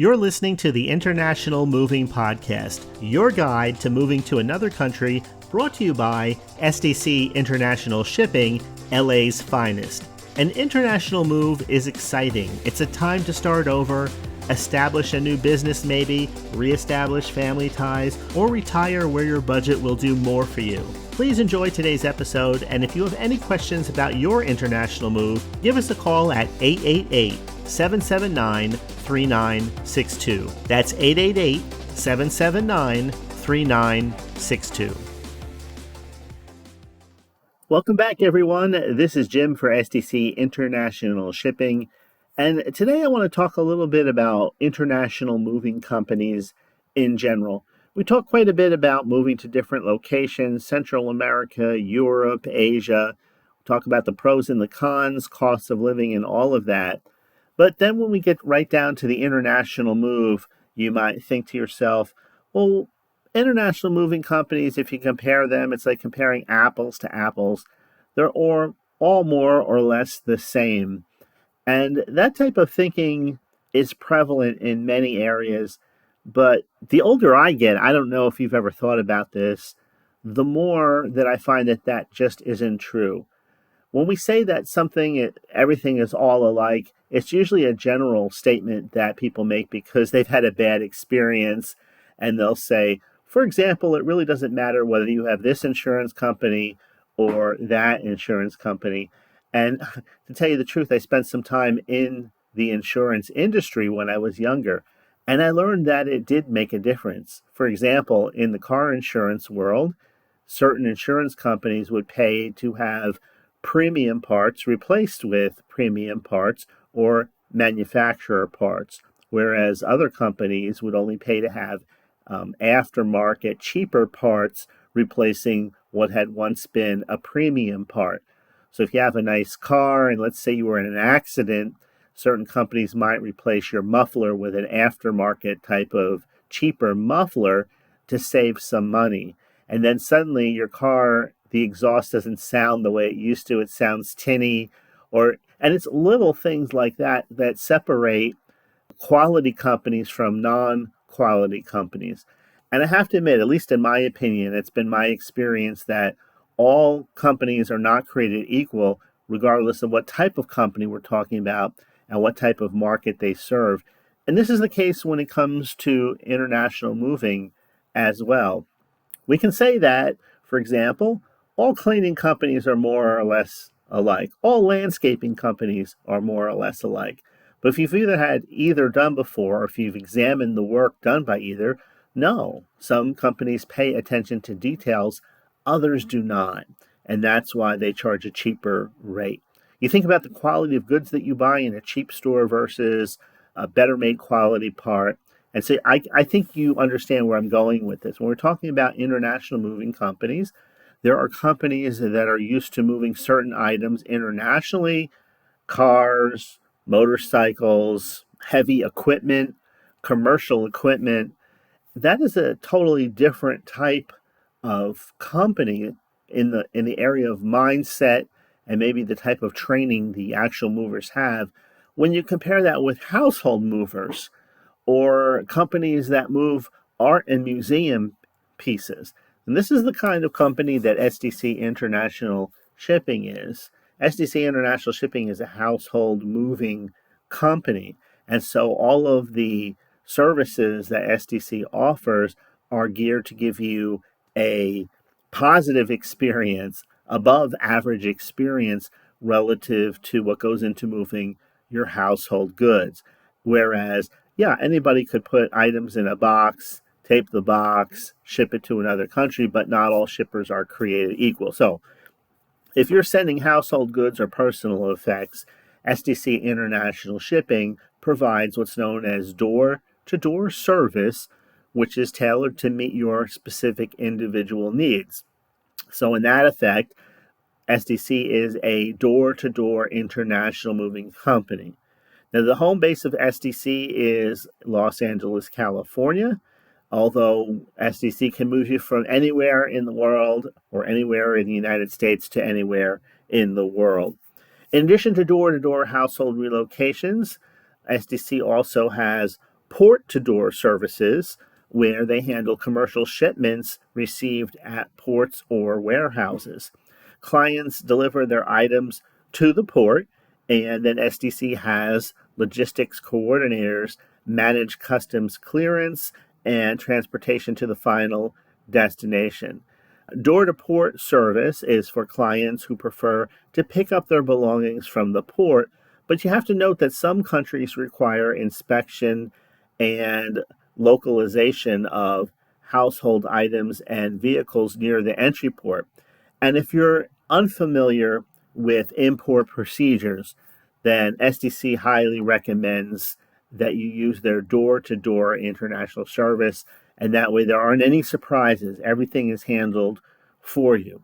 You're listening to the International Moving Podcast, your guide to moving to another country, brought to you by SDC International Shipping, LA's finest. An international move is exciting. It's a time to start over, establish a new business maybe, reestablish family ties, or retire where your budget will do more for you. Please enjoy today's episode, and if you have any questions about your international move, give us a call at 888-779-3962. That's 888-779-3962. Welcome back, everyone. This is Jim for SDC International Shipping. And today I want to talk a little bit about international moving companies in general. We talk quite a bit about moving to different locations, Central America, Europe, Asia. We talk about the pros and the cons, costs of living, and all of that. But then when we get right down to the international move, you might think to yourself, well, international moving companies, if you compare them, it's like comparing apples to apples. They're all more or less the same. And that type of thinking is prevalent in many areas. But the older I get, I don't know if you've ever thought about this, the more that I find that just isn't true. When we say that everything is all alike, it's usually a general statement that people make because they've had a bad experience. And they'll say, for example, it really doesn't matter whether you have this insurance company or that insurance company. And to tell you the truth, I spent some time in the insurance industry when I was younger, and I learned that it did make a difference. For example, in the car insurance world, certain insurance companies would pay to have premium parts replaced with premium parts or manufacturer parts, whereas other companies would only pay to have aftermarket, cheaper parts replacing what had once been a premium part. So if you have a nice car and let's say you were in an accident, certain companies might replace your muffler with an aftermarket type of cheaper muffler to save some money. And then suddenly your car, the exhaust doesn't sound the way it used to. It sounds tinny, and it's little things like that that separate quality companies from non-quality companies. And I have to admit, at least in my opinion, it's been my experience that all companies are not created equal, regardless of what type of company we're talking about and what type of market they serve. And this is the case when it comes to international moving as well. We can say that, for example, all cleaning companies are more or less alike. All landscaping companies are more or less alike. But if you've had either done before, or if you've examined the work done by either, no. Some companies pay attention to details, others do not. And that's why they charge a cheaper rate. You think about the quality of goods that you buy in a cheap store versus a better made quality part. And so I think you understand where I'm going with this. When we're talking about international moving companies, there are companies that are used to moving certain items internationally, cars, motorcycles, heavy equipment, commercial equipment. That is a totally different type of company in the area of mindset and maybe the type of training the actual movers have. When you compare that with household movers or companies that move art and museum pieces, and this is the kind of company that SDC International Shipping is. SDC International Shipping is a household moving company, and so all of the services that SDC offers are geared to give you a positive experience, above average experience relative to what goes into moving your household goods. Whereas, anybody could put items in a box, tape the box, ship it to another country, but not all shippers are created equal. So if you're sending household goods or personal effects, SDC International Shipping provides what's known as door-to-door service, which is tailored to meet your specific individual needs. So in that effect, SDC is a door-to-door international moving company. Now, the home base of SDC is Los Angeles, California, although SDC can move you from anywhere in the world or anywhere in the United States to anywhere in the world. In addition to door-to-door household relocations, SDC also has port-to-door services, where they handle commercial shipments received at ports or warehouses. Clients deliver their items to the port, and then SDC has logistics coordinators manage customs clearance and transportation to the final destination. Door to port service is for clients who prefer to pick up their belongings from the port, but you have to note that some countries require inspection and localization of household items and vehicles near the entry port. And if you're unfamiliar with import procedures, then SDC highly recommends that you use their door to door international service. And that way, there aren't any surprises. Everything is handled for you.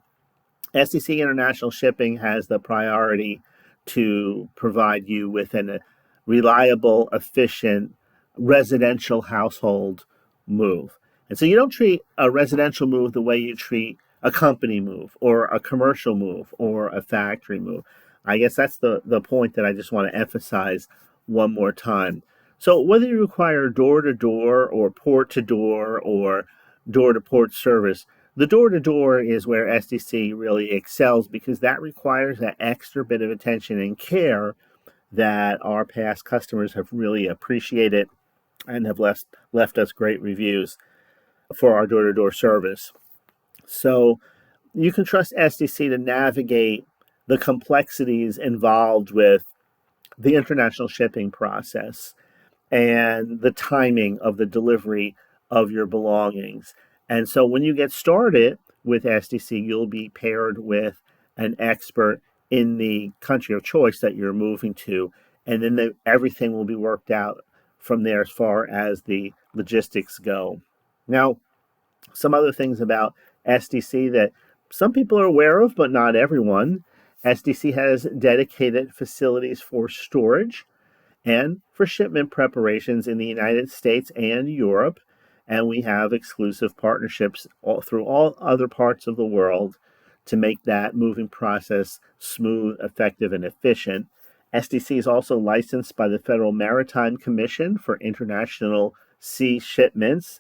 SDC International Shipping has the priority to provide you with a reliable, efficient residential household move. And so you don't treat a residential move the way you treat a company move or a commercial move or a factory move. I guess that's the point that I just want to emphasize one more time. So whether you require door to door or port to door or door to port service, the door to door is where SDC really excels because that requires that extra bit of attention and care that our past customers have really appreciated and have left us great reviews for our door to door service. So you can trust SDC to navigate the complexities involved with the international shipping process and the timing of the delivery of your belongings. And so when you get started with SDC, you'll be paired with an expert in the country of choice that you're moving to. And then everything will be worked out from there as far as the logistics go. Now, some other things about SDC that some people are aware of, but not everyone. SDC has dedicated facilities for storage and for shipment preparations in the United States and Europe. And we have exclusive partnerships through all other parts of the world to make that moving process smooth, effective, and efficient. SDC is also licensed by the Federal Maritime Commission for international sea shipments.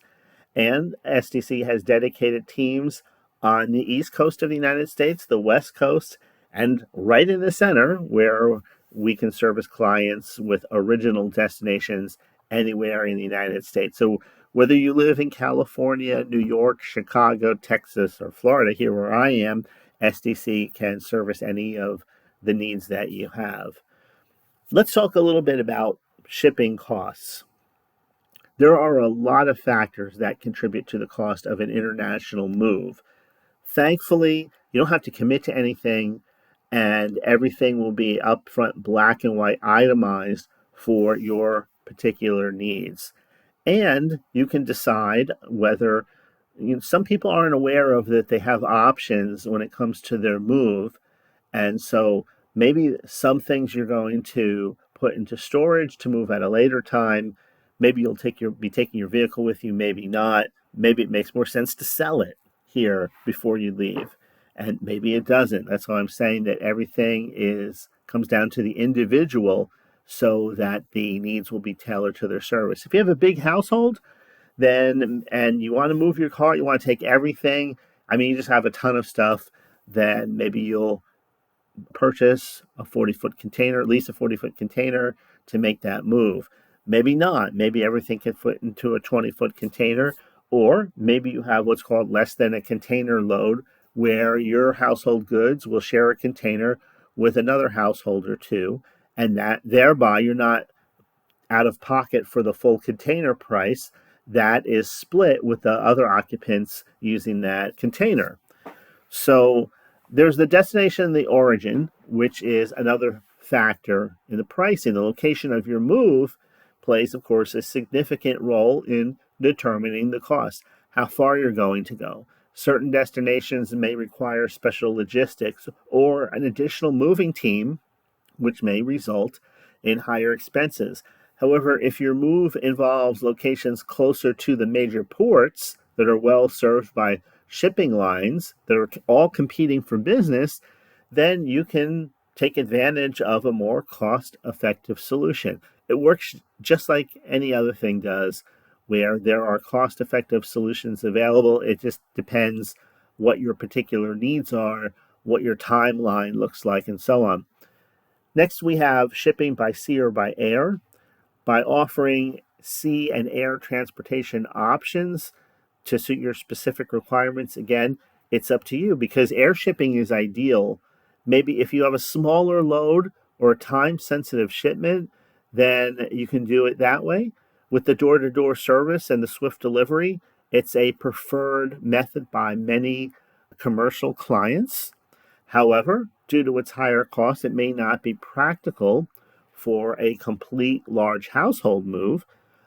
And SDC has dedicated teams on the East Coast of the United States, the West Coast, and right in the center where we can service clients with original destinations anywhere in the United States. So whether you live in California, New York, Chicago, Texas, or Florida, here where I am, SDC can service any of the needs that you have. Let's talk a little bit about shipping costs. There are a lot of factors that contribute to the cost of an international move. Thankfully, you don't have to commit to anything, and everything will be upfront, black and white, itemized for your particular needs. And you can decide whether, some people aren't aware of that they have options when it comes to their move. And so maybe some things you're going to put into storage to move at a later time. Maybe you'll be taking your vehicle with you, maybe not. Maybe it makes more sense to sell it here before you leave. And maybe it doesn't. That's why I'm saying that everything comes down to the individual so that the needs will be tailored to their service. If you have a big household, and you want to move your car, you want to take everything, you just have a ton of stuff, then maybe you'll purchase a 40-foot container, lease a 40-foot container to make that move. Maybe not. Maybe everything can fit into a 20-foot container, or maybe you have what's called less than a container load, where your household goods will share a container with another household or two, and that thereby you're not out of pocket for the full container price. That is split with the other occupants using that container. So there's the destination and the origin, which is another factor in the pricing. The location of your move plays, of course, a significant role in determining the cost, how far you're going to go. Certain destinations may require special logistics or an additional moving team, which may result in higher expenses. However, if your move involves locations closer to the major ports that are well served by shipping lines that are all competing for business, then you can take advantage of a more cost-effective solution. It works just like any other thing does, where there are cost effective solutions available. It just depends what your particular needs are, what your timeline looks like, and so on. Next, we have shipping by sea or by air. By offering sea and air transportation options to suit your specific requirements, again, it's up to you because air shipping is ideal. Maybe if you have a smaller load or a time sensitive shipment, then you can do it that way. With the door to door service and the swift delivery, it's a preferred method by many commercial clients. However, due to its higher cost, it may not be practical for a complete large household move.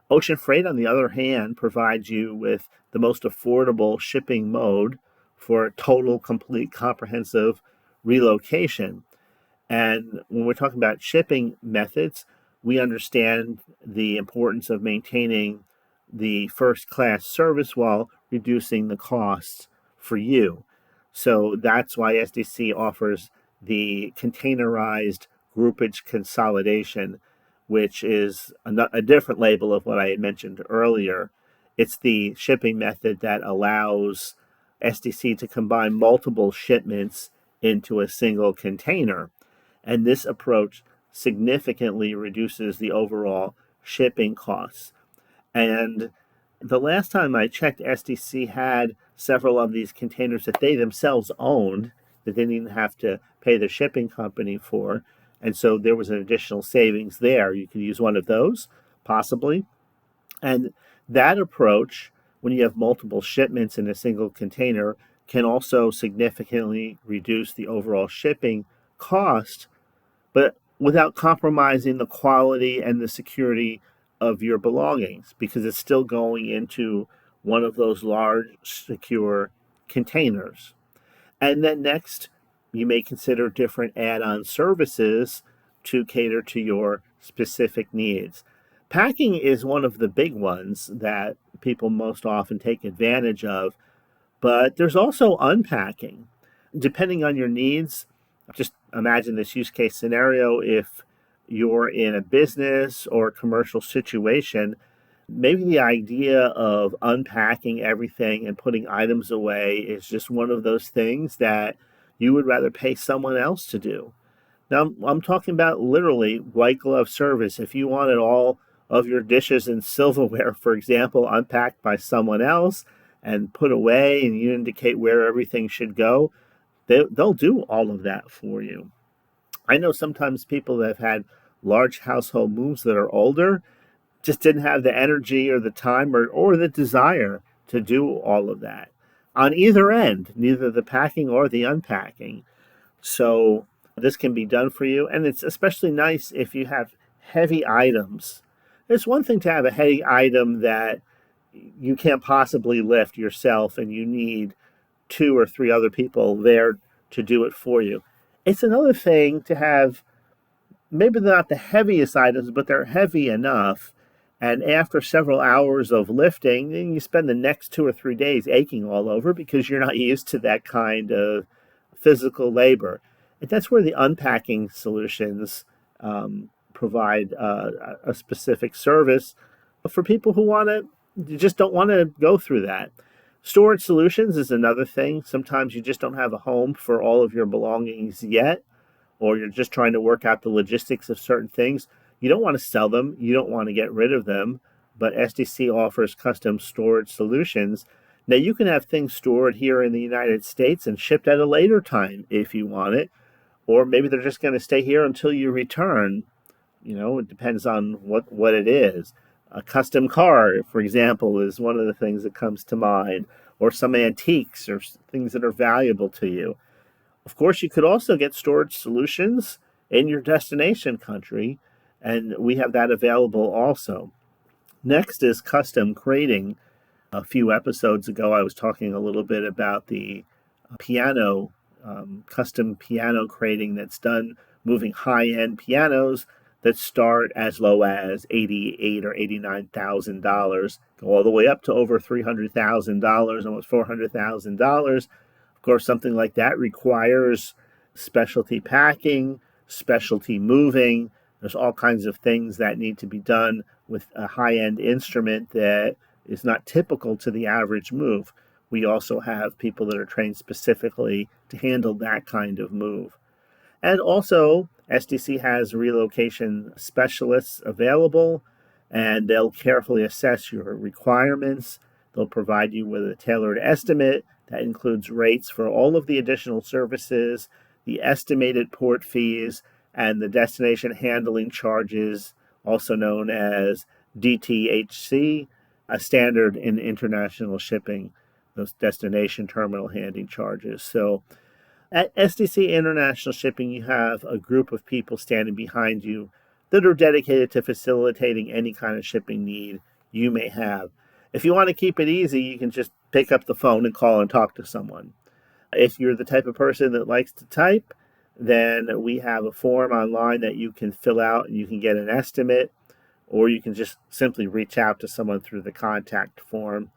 Ocean freight, on the other hand, provides you with the most affordable shipping mode for total, complete, comprehensive relocation. And when we're talking about shipping methods, we understand the importance of maintaining the first class service while reducing the costs for you. So that's why SDC offers the containerized groupage consolidation, which is a different label of what I had mentioned earlier. It's the shipping method that allows SDC to combine multiple shipments into a single container. And this approach significantly reduces the overall shipping costs. And the last time I checked, SDC had several of these containers that they themselves owned that they didn't have to pay the shipping company for. And so there was an additional savings there. You could use one of those, possibly. And that approach, when you have multiple shipments in a single container, can also significantly reduce the overall shipping cost, but without compromising the quality and the security of your belongings, because it's still going into one of those large, secure containers. And then next, you may consider different add on services to cater to your specific needs. Packing is one of the big ones that people most often take advantage of, but there's also unpacking. Depending on your needs, just imagine this use case scenario. If you're in a business or a commercial situation, maybe the idea of unpacking everything and putting items away is just one of those things that you would rather pay someone else to do. Now, I'm talking about literally white glove service. If you wanted all of your dishes and silverware, for example, unpacked by someone else and put away, and you indicate where everything should go, they'll do all of that for you. I know sometimes people that have had large household moves that are older just didn't have the energy or the time or the desire to do all of that on either end, neither the packing or the unpacking. So this can be done for you. And it's especially nice if you have heavy items. It's one thing to have a heavy item that you can't possibly lift yourself and you need two or three other people there to do it for you. It's another thing to have maybe not the heaviest items, but they're heavy enough. And after several hours of lifting, then you spend the next 2 or 3 days aching all over because you're not used to that kind of physical labor. And that's where the unpacking solutions provide a specific service for people who just don't want to go through that. Storage solutions is another thing. Sometimes you just don't have a home for all of your belongings yet, or you're just trying to work out the logistics of certain things. You don't want to sell them. You don't want to get rid of them. But SDC offers custom storage solutions. Now, you can have things stored here in the United States and shipped at a later time if you want it. Or maybe they're just going to stay here until you return. It depends on what it is. A custom car, for example, is one of the things that comes to mind. Or some antiques or things that are valuable to you. Of course, you could also get storage solutions in your destination country, and we have that available also. Next is custom crating. A few episodes ago, I was talking a little bit about the piano, custom piano crating that's done moving high-end pianos that start as low as $88,000 or $89,000, go all the way up to over $300,000, almost $400,000. Of course, something like that requires specialty packing, specialty moving, There's all kinds of things that need to be done with a high-end instrument that is not typical to the average move. We also have people that are trained specifically to handle that kind of move. And also, SDC has relocation specialists available, and they'll carefully assess your requirements. They'll provide you with a tailored estimate that includes rates for all of the additional services, the estimated port fees, and the destination handling charges, also known as DTHC, a standard in international shipping, those destination terminal handling charges. So, at SDC International Shipping, you have a group of people standing behind you that are dedicated to facilitating any kind of shipping need you may have. If you want to keep it easy, you can just pick up the phone and call and talk to someone. If you're the type of person that likes to type, then we have a form online that you can fill out and you can get an estimate, or you can just simply reach out to someone through the contact form.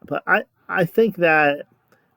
But I think that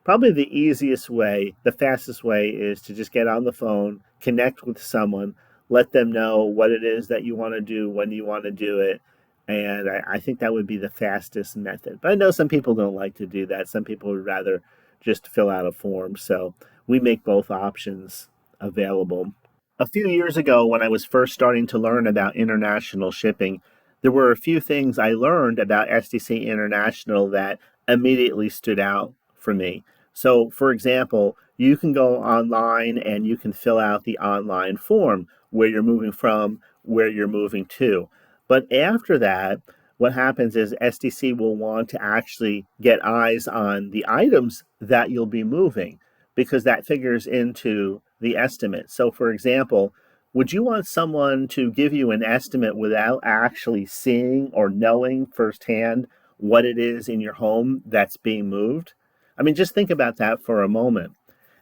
probably the easiest way, the fastest way, is to just get on the phone, connect with someone, let them know what it is that you want to do, when you want to do it. And I think that would be the fastest method. But I know some people don't like to do that. Some people would rather just fill out a form. So we make both options available. A few years ago, when I was first starting to learn about international shipping, there were a few things I learned about SDC International that immediately stood out for me. So, for example, you can go online and you can fill out the online form where you're moving from, where you're moving to. But after that, what happens is SDC will want to actually get eyes on the items that you'll be moving because that figures into the estimate. So, for example, would you want someone to give you an estimate without actually seeing or knowing firsthand what it is in your home that's being moved? I mean, just think about that for a moment.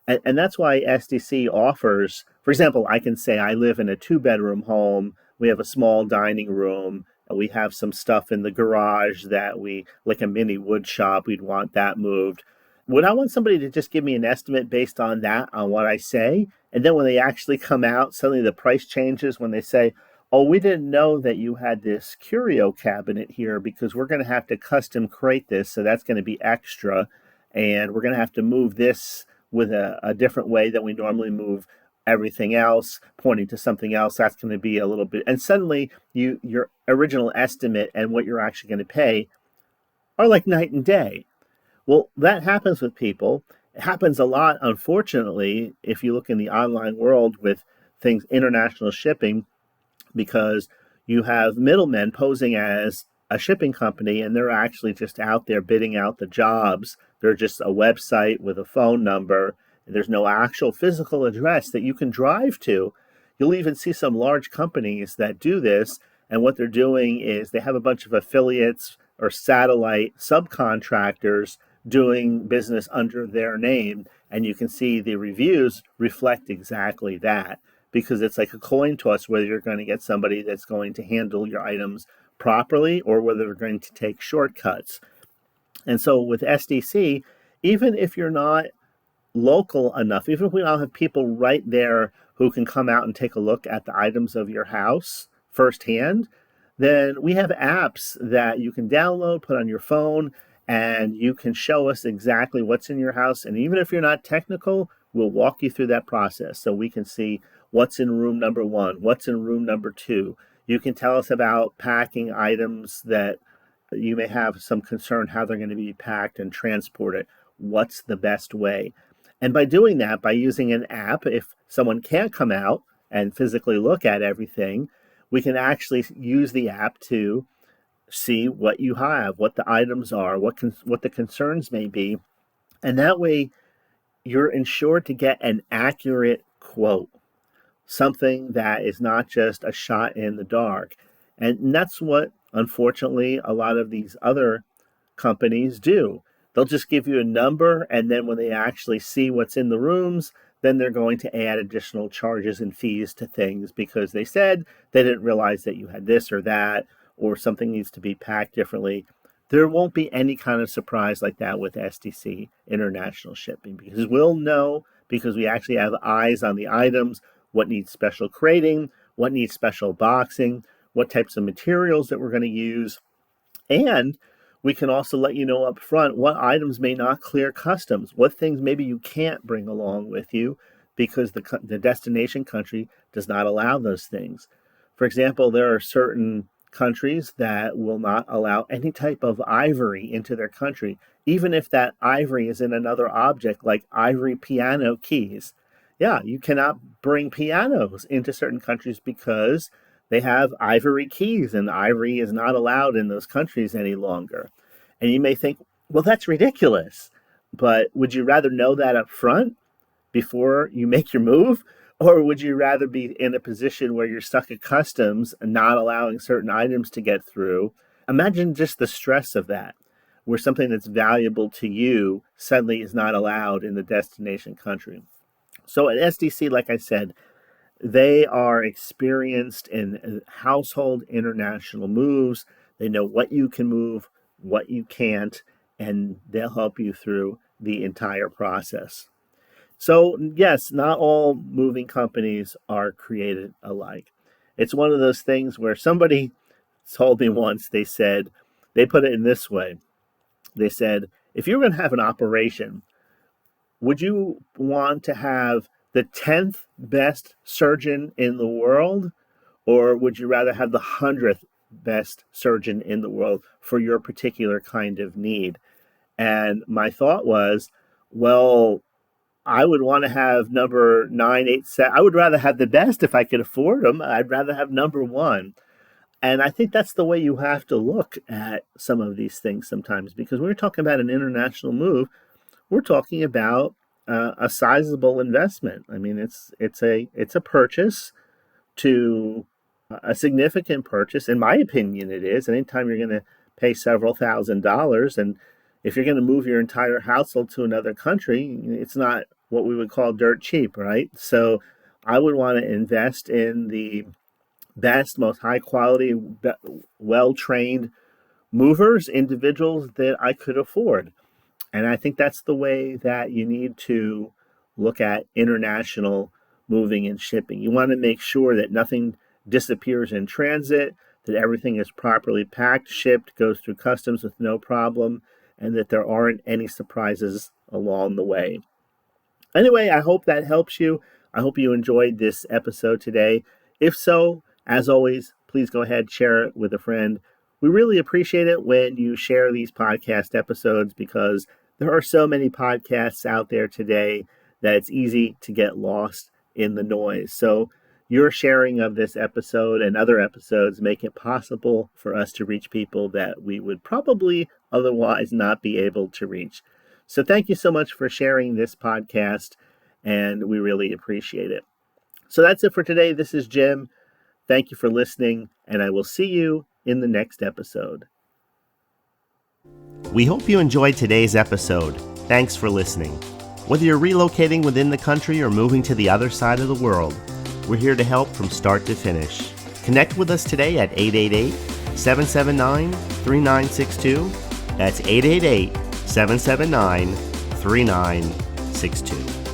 And that's why SDC offers, for example, I can say I live in a two-bedroom home. We have a small dining room. We have some stuff in the garage that like a mini wood shop, we'd want that moved. Would I want somebody to just give me an estimate based on that, on what I say? And then when they actually come out, suddenly the price changes when they say, oh, we didn't know that you had this curio cabinet here because we're going to have to custom crate this. So that's going to be extra. And we're going to have to move this with a different way than we normally move everything else, pointing to something else. That's going to be a little bit. And suddenly your original estimate and what you're actually going to pay are like night and day. Well, that happens with people. It happens a lot, unfortunately, if you look in the online world with things, international shipping, because you have middlemen posing as a shipping company and they're actually just out there bidding out the jobs. They're just a website with a phone number. There's no actual physical address that you can drive to. You'll even see some large companies that do this. And what they're doing is they have a bunch of affiliates or satellite subcontractors doing business under their name. And you can see the reviews reflect exactly that because it's like a coin toss whether you're going to get somebody that's going to handle your items properly or whether they're going to take shortcuts. And so with SDC, even if you're not local enough, even if we don't have people right there who can come out and take a look at the items of your house firsthand, then we have apps that you can download, put on your phone, and you can show us exactly what's in your house. And even if you're not technical, we'll walk you through that process so we can see what's in room number one, what's in room number two. You can tell us about packing items that you may have some concern how they're going to be packed and transported. What's the best way? And by doing that, by using an app, if someone can't come out and physically look at everything, we can actually use the app to see what you have, what the items are, what the concerns may be. And that way, you're ensured to get an accurate quote, something that is not just a shot in the dark. And that's what, unfortunately, a lot of these other companies do. They'll just give you a number, and then when they actually see what's in the rooms, then they're going to add additional charges and fees to things because they said they didn't realize that you had this or that, or something needs to be packed differently. There won't be any kind of surprise like that with SDC International Shipping because we'll know because we actually have eyes on the items, what needs special crating, what needs special boxing, what types of materials that we're going to use, and we can also let you know up front what items may not clear customs, what things maybe you can't bring along with you because the destination country does not allow those things. For example, there are certain countries that will not allow any type of ivory into their country, even if that ivory is in another object, like ivory piano keys. Yeah, you cannot bring pianos into certain countries because they have ivory keys, and ivory is not allowed in those countries any longer. And you may think, well, that's ridiculous. But would you rather know that up front before you make your move? Or would you rather be in a position where you're stuck at customs and not allowing certain items to get through? Imagine just the stress of that, where something that's valuable to you suddenly is not allowed in the destination country. So at SDC, like I said, they are experienced in household international moves. They know what you can move, what you can't, and they'll help you through the entire process. So, yes, not all moving companies are created alike. It's one of those things where somebody told me once, they put it in this way. They said, if you're going to have an operation, would you want to have the 10th best surgeon in the world, or would you rather have the 100th best surgeon in the world for your particular kind of need? And my thought was, well, I would want to have number 987. I would rather have the best if I could afford them. I'd rather have number one. And I think that's the way you have to look at some of these things sometimes, because when we're talking about an international move, we're talking about a sizable investment. I mean, it's a purchase to a significant purchase. In my opinion, it is. Anytime you're going to pay several $1,000s, and if you're going to move your entire household to another country, it's not what we would call dirt cheap, right? So I would want to invest in the best, most high quality, well-trained movers, individuals that I could afford. And I think that's the way that you need to look at international moving and shipping. You want to make sure that nothing disappears in transit, that everything is properly packed, shipped, goes through customs with no problem, and that there aren't any surprises along the way. Anyway, I hope that helps you. I hope you enjoyed this episode today. If so, as always, please go ahead, share it with a friend. We really appreciate it when you share these podcast episodes, because there are so many podcasts out there today that it's easy to get lost in the noise. So your sharing of this episode and other episodes make it possible for us to reach people that we would probably otherwise not be able to reach. So thank you so much for sharing this podcast, and we really appreciate it. So that's it for today. This is Jim. Thank you for listening, and I will see you in the next episode. We hope you enjoyed today's episode. Thanks for listening. Whether you're relocating within the country or moving to the other side of the world, we're here to help from start to finish. Connect with us today at 888-779-3962. That's 888-779-3962.